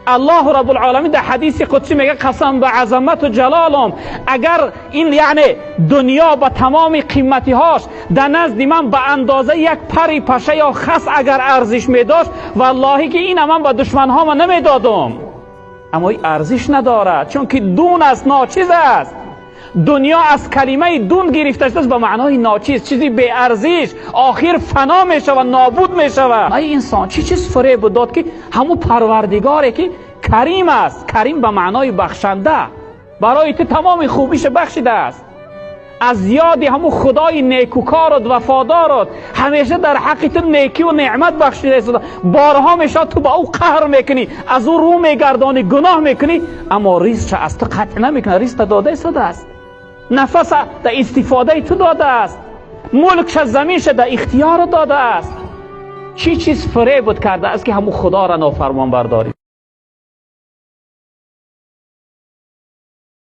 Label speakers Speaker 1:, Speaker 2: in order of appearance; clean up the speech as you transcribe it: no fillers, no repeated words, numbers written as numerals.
Speaker 1: الله رب العالمین در حدیث قدسی میگه قسم به عظمت و جلالم، اگر این یعنی دنیا با تمام قیمتی هاش در نزد من به اندازه یک پری پشه یا خس اگر ارزش میداشت، والله که این من به دشمن ها من نمیدادم. اما این ارزش ندارد، چون که دون است، ناچیز است. دنیا از کلمه دون گرفته شده است به معنای ناچیز، چیزی بی ارزش، آخر فنا می شود، نابود می شود. ای انسان چی چیز فریب داد که همون پروردگاری که کریم است، کریم به معنای بخشنده، برای تو تمام خوبیش بخشیده است. از یاد همون خدای نیکوکارت وفادارت همیشه در حق تو نیکی و نعمت بخشیده است. بارها میشه تو با او قهر میکنی، از او رو میگردانی، گناه میکنی، اما ریزش از تو قطع نمیکنه. ریز داده شده است، نفس در استفاده تو داده است، ملکش زمینش در اختیار داده است. چی چیز فریبت کرده است که همون خدا را نافرمان برداری؟